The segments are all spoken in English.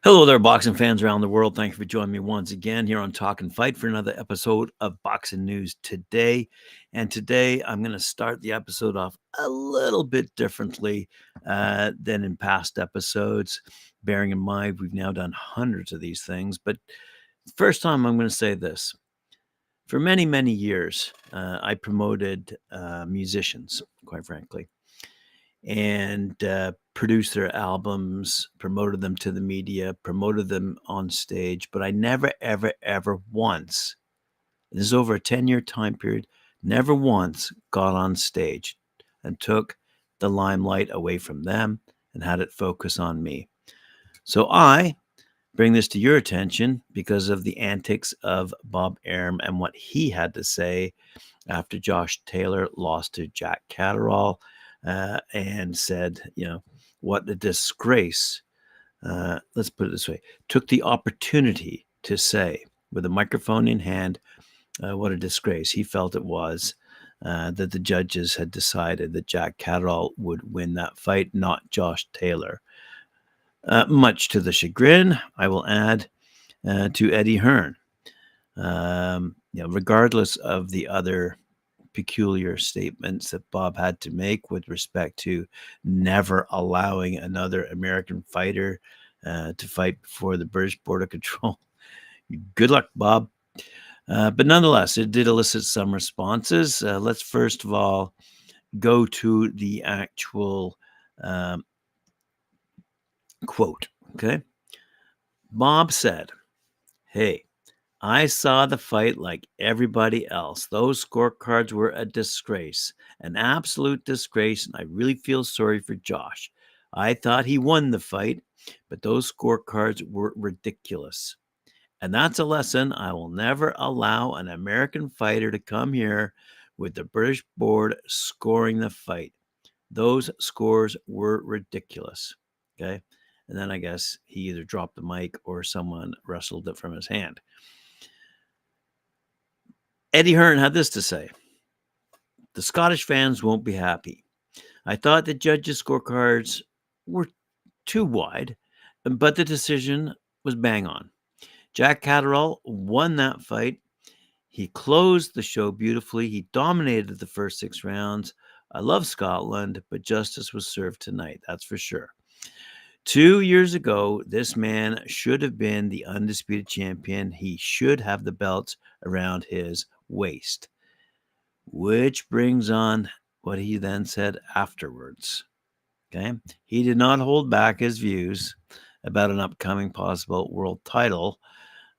Hello there, boxing fans around the world. Thank you for joining me once again here on Talk and Fight for another episode of Boxing News Today. And today I'm going to start the episode off a little bit differently than in past episodes, bearing in mind we've now done hundreds of these things. But first time I'm going to say this. For many, many years, I promoted musicians, quite frankly, and produced their albums, promoted them to the media, promoted them on stage. But I never, ever, ever once, this is over a 10-year time period, never once got on stage and took the limelight away from them and had it focus on me. So I bring this to your attention because of the antics of Bob Arum and what he had to say after Josh Taylor lost to Jack Catterall and said, what a disgrace. Let's put it this way, took the opportunity to say with a microphone in hand, what a disgrace he felt it was that the judges had decided that Jack Catterall would win that fight, not Josh Taylor. Much to the chagrin, I will add, to Eddie Hearn. Regardless of the other peculiar statements that Bob had to make with respect to never allowing another American fighter to fight before the British Border Control. Good luck, Bob. But nonetheless, it did elicit some responses. Let's first of all go to the actual quote. Okay. Bob said, "Hey, I saw the fight like everybody else. Those scorecards were a disgrace, an absolute disgrace, and I really feel sorry for Josh. I thought he won the fight, but those scorecards were ridiculous. And that's a lesson. I will never allow an American fighter to come here with the British board scoring the fight. Those scores were ridiculous." Okay. And then I guess he either dropped the mic or someone wrestled it from his hand. Eddie Hearn had this to say: "The Scottish fans won't be happy. I thought the judges' scorecards were too wide, but the decision was bang on. Jack Catterall won that fight. He closed the show beautifully. He dominated the first 6 rounds. I love Scotland, but justice was served tonight, that's for sure. 2 years ago, this man should have been the undisputed champion. He should have the belts around his waist." Which brings on what he then said afterwards. Okay. He did not hold back his views about an upcoming possible world title.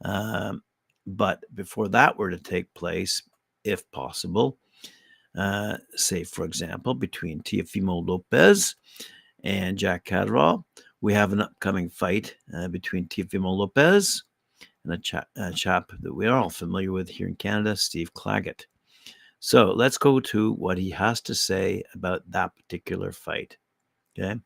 But before that were to take place, if possible, say, for example, between Teofimo Lopez and Jack Catterall, we have an upcoming fight between Teofimo Lopez and a chap that we are all familiar with here in Canada, Steve Claggett. So let's go to what he has to say about that particular fight. Okay.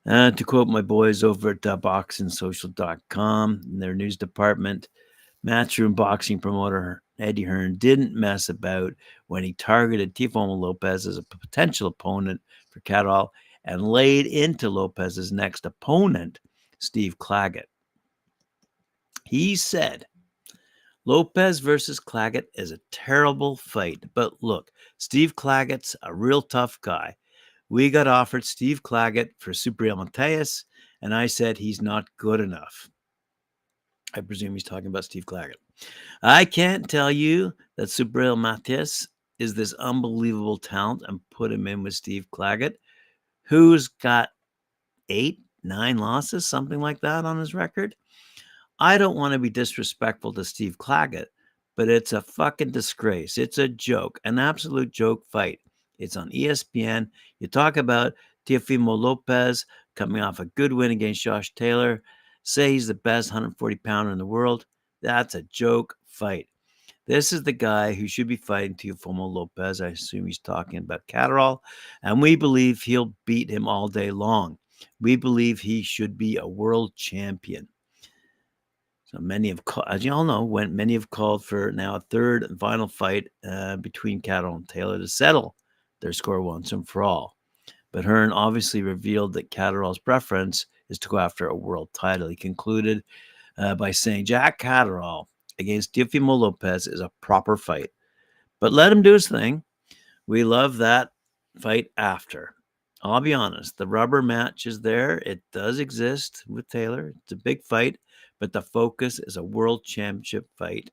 To quote my boys over at boxingsocial.com, in their news department, Matchroom boxing promoter Eddie Hearn didn't mess about when he targeted Teofimo Lopez as a potential opponent for Catterall and laid into Lopez's next opponent, Steve Claggett. He said, "Lopez versus Claggett is a terrible fight, but look, Steve Claggett's a real tough guy. We got offered Steve Claggett for Subriel Mateus, and I said he's not good enough." I presume he's talking about Steve Claggett. "I can't tell you that Subriel Mateus is this unbelievable talent and put him in with Steve Claggett, who's got 8, 9 losses, something like that on his record. I don't want to be disrespectful to Steve Claggett, but it's a fucking disgrace. It's a joke, an absolute joke fight. It's on ESPN. You talk about Teofimo Lopez coming off a good win against Josh Taylor, say he's the best 140-pounder in the world. That's a joke fight. This is the guy who should be fighting Teofimo Lopez. I assume he's talking about Catterall, and we believe he'll beat him all day long. We believe he should be a world champion." So many have, as you all know, many have called for now a third and final fight between Catterall and Taylor to settle their score once and for all. But Hearn obviously revealed that Catterall's preference is to go after a world title. He concluded by saying Jack Catterall against Teofimo Lopez is a proper fight. But let him do his thing. We love that fight after. I'll be honest, the rubber match is there. It does exist with Taylor. It's a big fight, but the focus is a world championship fight,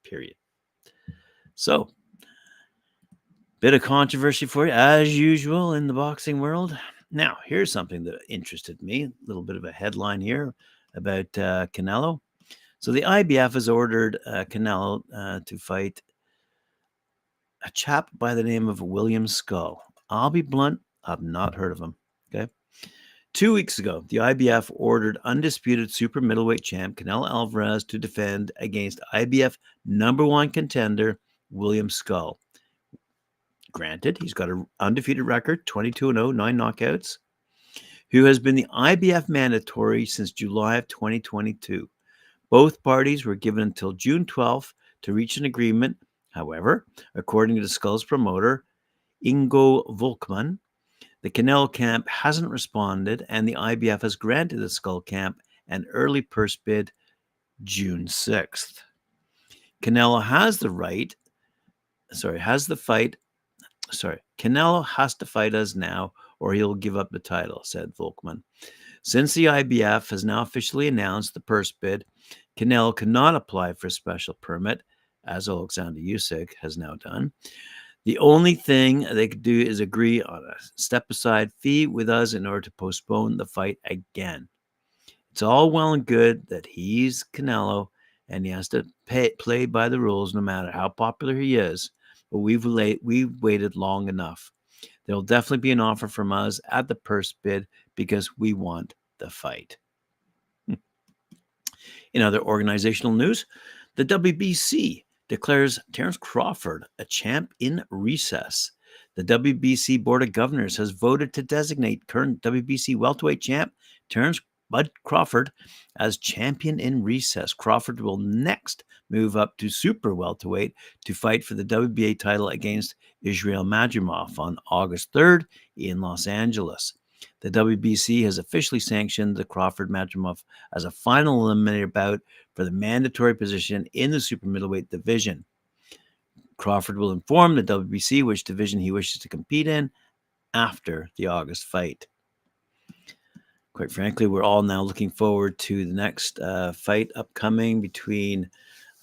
period. So, bit of controversy for you, as usual in the boxing world. Now, here's something that interested me. A little bit of a headline here about Canelo. So the IBF has ordered Canelo to fight a chap by the name of William Skull. I'll be blunt, I've not heard of him. Okay. 2 weeks ago, the IBF ordered undisputed super middleweight champ Canelo Alvarez to defend against IBF #1 contender William Skull. Granted, he's got an undefeated record, 22-0, 9 knockouts, who has been the IBF mandatory since July of 2022. Both parties were given until June 12th to reach an agreement. However, according to Skull's promoter, Ingo Volkmann, the Canelo camp hasn't responded, and the IBF has granted the Skull camp an early purse bid June 6th. Canelo has the fight. Canelo has to fight us now, or he'll give up the title, said Volkmann. Since the IBF has now officially announced the purse bid, Canelo cannot apply for a special permit, as Alexander Usyk has now done. The only thing they could do is agree on a step-aside fee with us in order to postpone the fight again. It's all well and good that he's Canelo and he has to play by the rules no matter how popular he is, but we've waited long enough. There will definitely be an offer from us at the purse bid because we want the fight. In other organizational news, the WBC declares Terence Crawford a champ in recess. The WBC Board of Governors has voted to designate current WBC welterweight champ Terence Bud Crawford as champion in recess. Crawford will next move up to super welterweight to fight for the WBA title against Israel Madrimov on August 3rd in Los Angeles. The WBC has officially sanctioned the Crawford-Madrimov as a final eliminator bout for the mandatory position in the super middleweight division. Crawford will inform the WBC which division he wishes to compete in after the August fight. Quite frankly, we're all now looking forward to the next fight upcoming between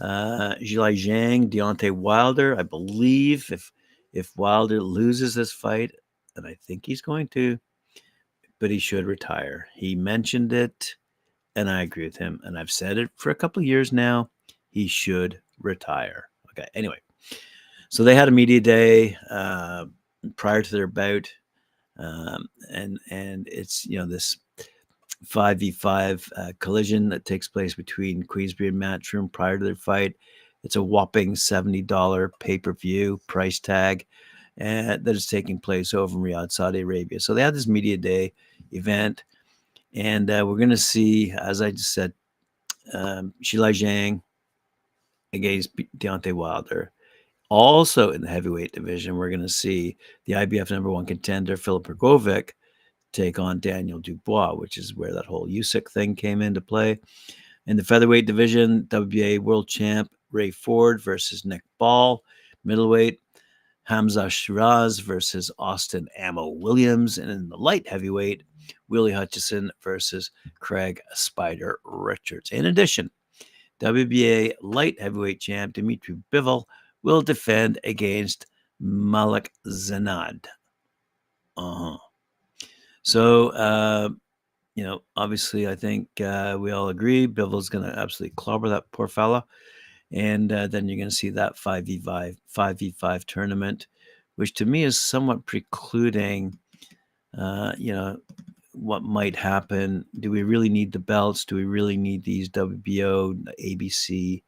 Zhilei Zhang, Deontay Wilder. I believe if Wilder loses this fight, and I think he's going to, but he should retire. He mentioned it, and I agree with him. And I've said it for a couple of years now. He should retire. Okay, anyway. So they had a media day prior to their bout. And it's, this 5v5 collision that takes place between Queensberry and Matchroom prior to their fight. It's a whopping $70 pay-per-view price tag that is taking place over in Riyadh, Saudi Arabia. So they had this media day event, and we're going to see, as I just said, Zhilei Zhang against Deontay Wilder. Also in the heavyweight division, we're going to see the IBF #1 contender, Filip Hrgovic, take on Daniel Dubois, which is where that whole Usyk thing came into play. In the featherweight division, WBA world champ Ray Ford versus Nick Ball. Middleweight, Hamza Shiraz versus Austin Ammo Williams. And in the light heavyweight, Willie Hutchison versus Craig Spider Richards. In addition, WBA light heavyweight champ Dimitri Bivol will defend against Malik Zanad. So, obviously, I think we all agree Bivol's going to absolutely clobber that poor fella. And then you're going to see that 5v5 tournament, which to me is somewhat precluding, what might happen. Do we really need the belts? Do we really need these WBO, ABC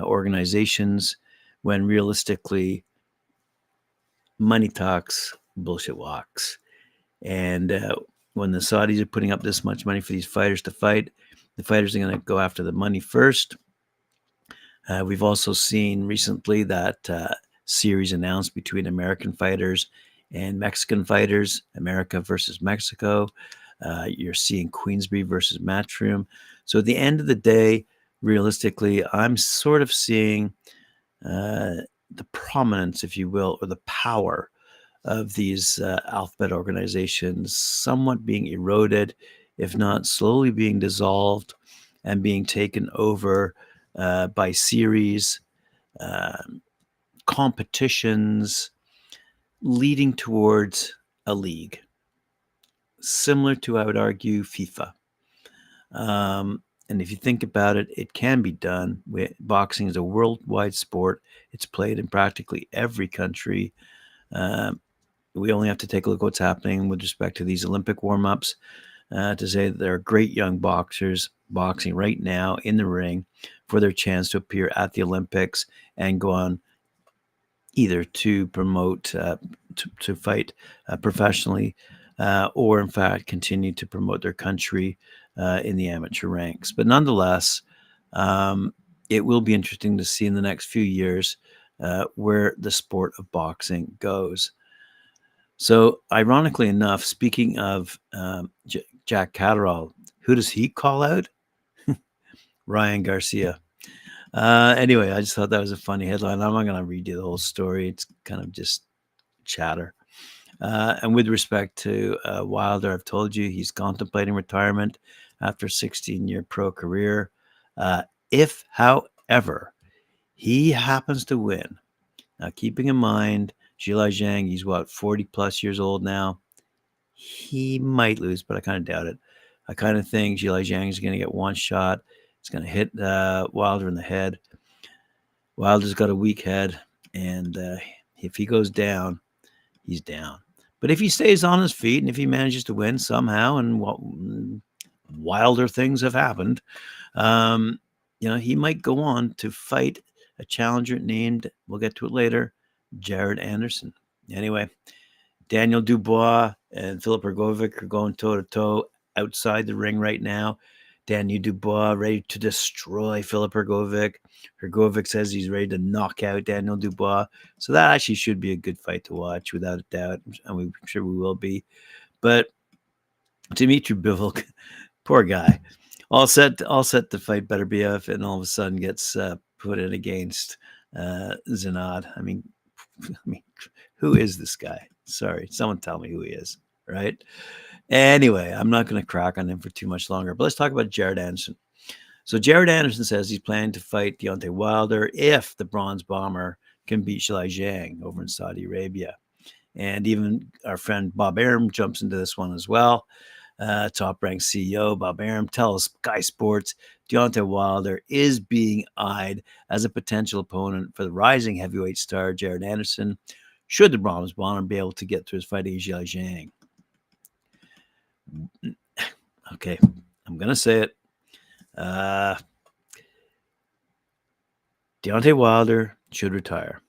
organizations when realistically money talks, bullshit walks? And when the Saudis are putting up this much money for these fighters to fight, the fighters are going to go after the money first. We've also seen recently that series announced between American fighters and Mexican fighters, America versus Mexico. You're seeing Queensbury versus Matchroom. So at the end of the day, realistically, I'm sort of seeing the prominence, if you will, or the power of these alphabet organizations somewhat being eroded, if not slowly being dissolved and being taken over by series, competitions, leading towards a league, similar to, I would argue, FIFA. And if you think about it, it can be done. Boxing is a worldwide sport. It's played in practically every country. We only have to take a look at what's happening with respect to these Olympic warm-ups to say that there are great young boxers boxing right now in the ring for their chance to appear at the Olympics and go on either to promote, to fight professionally, or in fact continue to promote their country in the amateur ranks. But nonetheless, it will be interesting to see in the next few years where the sport of boxing goes. So, ironically enough, speaking of Jack Catterall, who does he call out? Ryan Garcia. Anyway, I just thought that was a funny headline. I'm not going to read you the whole story. It's kind of just chatter. And with respect to Wilder, I've told you he's contemplating retirement after a 16-year pro career. If, however, he happens to win, now keeping in mind, Zhilei Zhang, he's 40 plus years old now. He might lose, but I kind of doubt it. I kind of think Zhilei Zhang is going to get one shot. It's going to hit Wilder in the head. Wilder's got a weak head, and if he goes down, he's down. But if he stays on his feet and if he manages to win somehow, and wilder things have happened, he might go on to fight a challenger named, we'll get to it later, Jared Anderson. Anyway, Daniel Dubois and Filip Hrgovic are going toe-to-toe outside the ring right now. Daniel Dubois ready to destroy Filip Hrgovic. Hrgovic says he's ready to knock out Daniel Dubois. So that actually should be a good fight to watch, without a doubt. And I'm sure we will be. But Dmitry Bivol, poor guy, all set to fight Beterbiev, and all of a sudden gets put in against Zinad. I mean, who is this guy? Sorry, someone tell me who he is, right? Anyway, I'm not going to crack on him for too much longer, but let's talk about Jared Anderson. So Jared Anderson says he's planning to fight Deontay Wilder if the Bronze Bomber can beat Zhilei Zhang over in Saudi Arabia. And even our friend Bob Arum jumps into this one as well. Top-ranked CEO Bob Arum tells Sky Sports Deontay Wilder is being eyed as a potential opponent for the rising heavyweight star Jared Anderson, should the Bronze Bomber be able to get through his fight against Zhilei Zhang. Okay, I'm going to say it. Deontay Wilder should retire.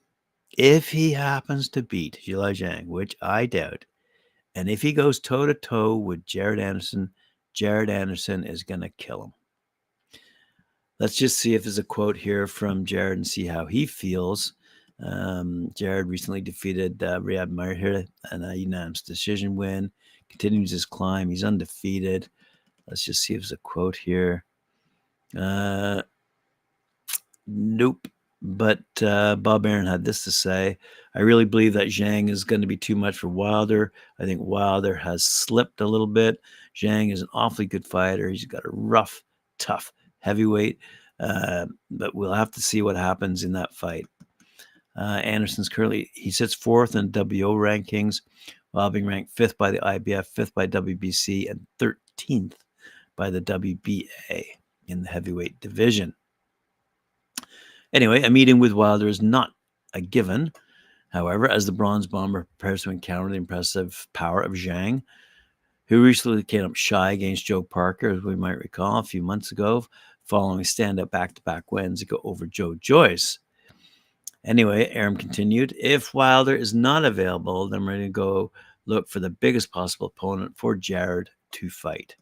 If he happens to beat Zhilei Zhang, which I doubt, and if he goes toe-to-toe with Jared Anderson is going to kill him. Let's just see if there's a quote here from Jared and see how he feels. Jared recently defeated Riyad Mahrez in a unanimous decision win. Continues his climb. He's undefeated. Let's just see if there's a quote here. Nope. But Bob Arum had this to say: I really believe that Zhang is going to be too much for Wilder. I think Wilder has slipped a little bit. Zhang is an awfully good fighter. He's got a rough, tough heavyweight. But we'll have to see what happens in that fight. Anderson's currently, he sits fourth in WO rankings, while being ranked fifth by the IBF, fifth by WBC, and 13th by the WBA in the heavyweight division. Anyway, a meeting with Wilder is not a given, however, as the Bronze Bomber prepares to encounter the impressive power of Zhang, who recently came up shy against Joe Parker, as we might recall, a few months ago, following stand-up back-to-back wins to go over Joe Joyce. Anyway, Arum continued, if Wilder is not available, then we're going to go look for the biggest possible opponent for Jared to fight.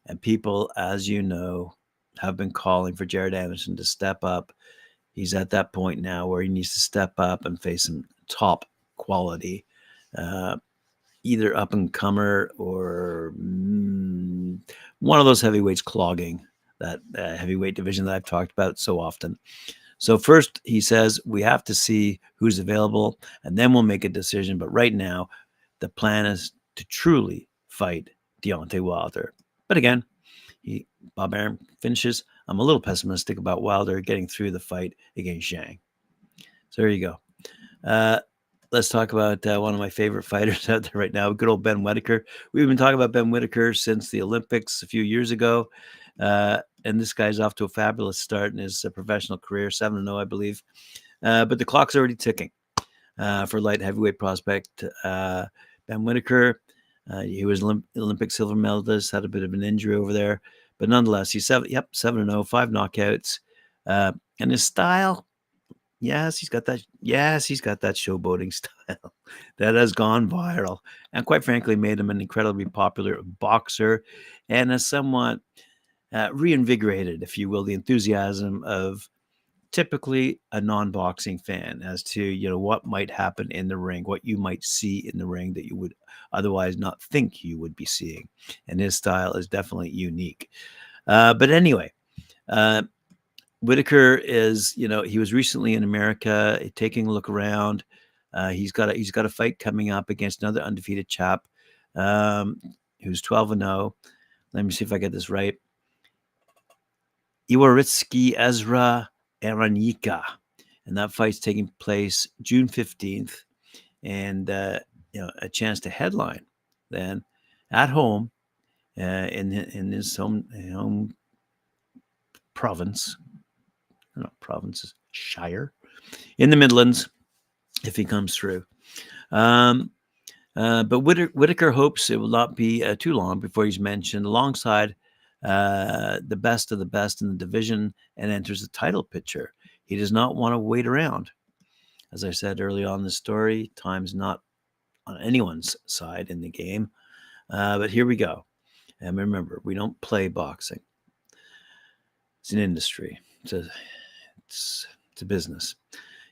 And people, as you know, have been calling for Jared Anderson to step up. He's at that point now where he needs to step up and face some top quality uh, either up and comer or one of those heavyweights clogging that heavyweight division that I've talked about so often. So first, he says we have to see who's available, and then we'll make a decision. But right now, the plan is to truly fight Deontay Wilder. But again, Bob Arum finishes. I'm a little pessimistic about Wilder getting through the fight against Zhang. So there you go. Let's talk about one of my favorite fighters out there right now, good old Ben Whittaker. We've been talking about Ben Whittaker since the Olympics a few years ago. And this guy's off to a fabulous start in his professional career, 7-0, I believe. But the clock's already ticking for light heavyweight prospect Ben Whittaker. He was Olympic silver medalist, had a bit of an injury over there. But nonetheless, he's 7-0, 5 knockouts. And his style, Yes, he's got that showboating style that has gone viral and quite frankly made him an incredibly popular boxer and has somewhat reinvigorated, if you will, the enthusiasm of typically a non-boxing fan as to, what might happen in the ring, what you might see in the ring that you would otherwise not think you would be seeing. And his style is definitely unique. But anyway, Whittaker is, he was recently in America taking a look around. He's got a fight coming up against another undefeated chap who's 12-0. Let me see if I get this right. Iwaritsky Ezra Aranika. And that fight's taking place June 15th. And, a chance to headline then at home in his home province. Not provinces, shire, in the Midlands, if he comes through. But Whittaker hopes it will not be too long before he's mentioned alongside the best of the best in the division and enters the title picture. He does not want to wait around. As I said early on in the story, time's not on anyone's side in the game. But here we go. And remember, we don't play boxing. It's an industry. It's a business.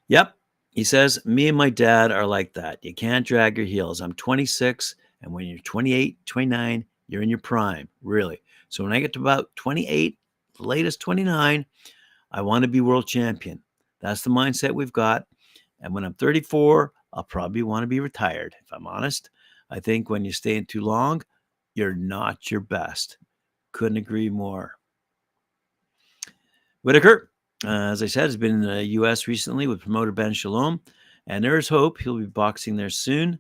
Yep. He says, me and my dad are like that. You can't drag your heels. I'm 26, and when you're 28, 29, you're in your prime, really. So when I get to about 28, the latest 29, I want to be world champion. That's the mindset we've got. And when I'm 34, I'll probably want to be retired, if I'm honest. I think when you stay in too long, you're not your best. Couldn't agree more. Whittaker, as I said, has been in the U.S. recently with promoter Ben Shalom, and there is hope he'll be boxing there soon,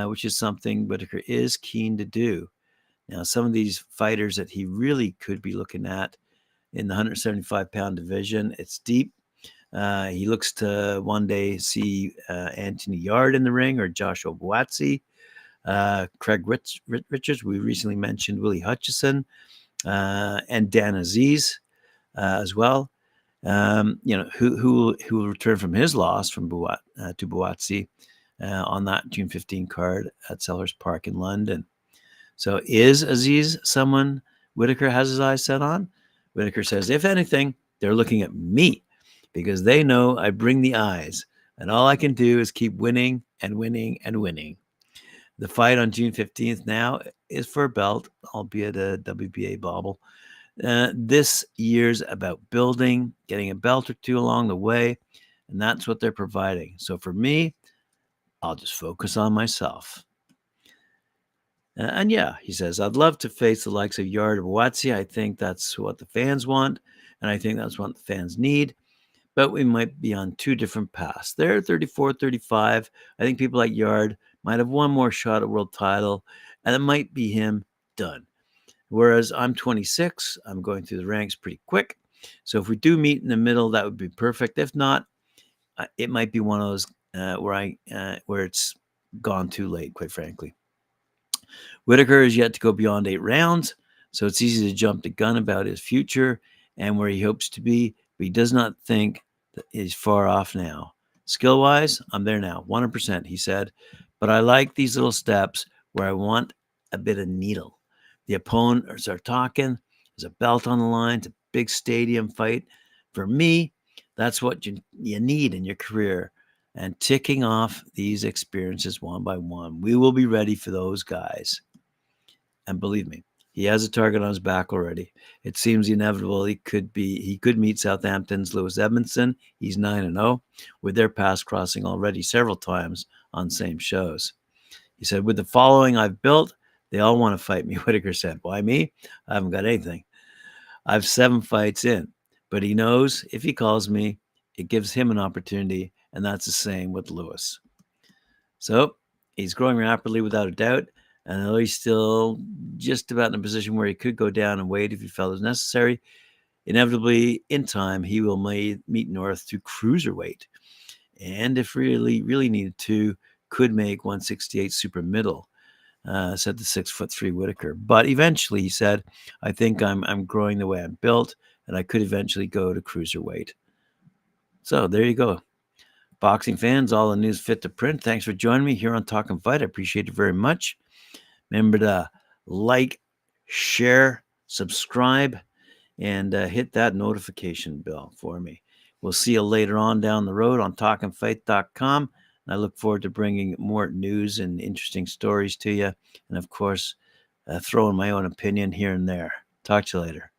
which is something Whittaker is keen to do. Now, some of these fighters that he really could be looking at in the 175-pound division, it's deep. He looks to one day see Anthony Yard in the ring or Joshua Buatsi, Craig Richards. We recently mentioned Willie Hutchison and Dan Aziz as well. Who will return from his loss from to Buatsi on that June 15 card at Sellers Park in London. So is Aziz someone Whittaker has his eyes set on? Whittaker says, if anything, they're looking at me because they know I bring the eyes and all I can do is keep winning and winning and winning. The fight on June 15th now is for a belt, albeit a WBA bauble. This year's about building, getting a belt or two along the way, and that's what they're providing. So for me, I'll just focus on myself. And yeah, he says, I'd love to face the likes of Yard or Buatsi. I think that's what the fans want, and I think that's what the fans need. But we might be on two different paths. They're 34, 35. I think people like Yard might have one more shot at world title, and it might be him done. Whereas I'm 26, I'm going through the ranks pretty quick. So if we do meet in the middle, that would be perfect. If not, it might be one of those where it's gone too late, quite frankly. Whittaker is yet to go beyond 8 rounds, so it's easy to jump the gun about his future and where he hopes to be, but he does not think that he's far off now. Skill-wise, I'm there now, 100%, he said, but I like these little steps where I want a bit of needle. The opponents are talking. There's a belt on the line. It's a big stadium fight. For me, that's what you need in your career. and ticking off these experiences one by one. We will be ready for those guys. And believe me, he has a target on his back already. It seems inevitable he could meet Southampton's Lewis Edmondson. He's 9-0 with their pass crossing already several times on same shows. He said, with the following I've built, they all want to fight me. Whittaker said, why me? I haven't got anything. I've 7 fights in, but he knows if he calls me, it gives him an opportunity, and that's the same with Lewis. So he's growing rapidly without a doubt, and although he's still just about in a position where he could go down and weight if he felt it was necessary, inevitably in time he will meet North to cruiserweight, and if really needed to, could make 168 super middle. Said the 6'3" Whittaker. But eventually, he said, I think I'm growing the way I'm built, and I could eventually go to cruiserweight. So there you go. Boxing fans, all the news fit to print. Thanks for joining me here on Talk and Fight. I appreciate it very much. Remember to like, share, subscribe, and hit that notification bell for me. We'll see you later on down the road on talkandfight.com. And I look forward to bringing more news and interesting stories to you. And of course, throwing my own opinion here and there. Talk to you later.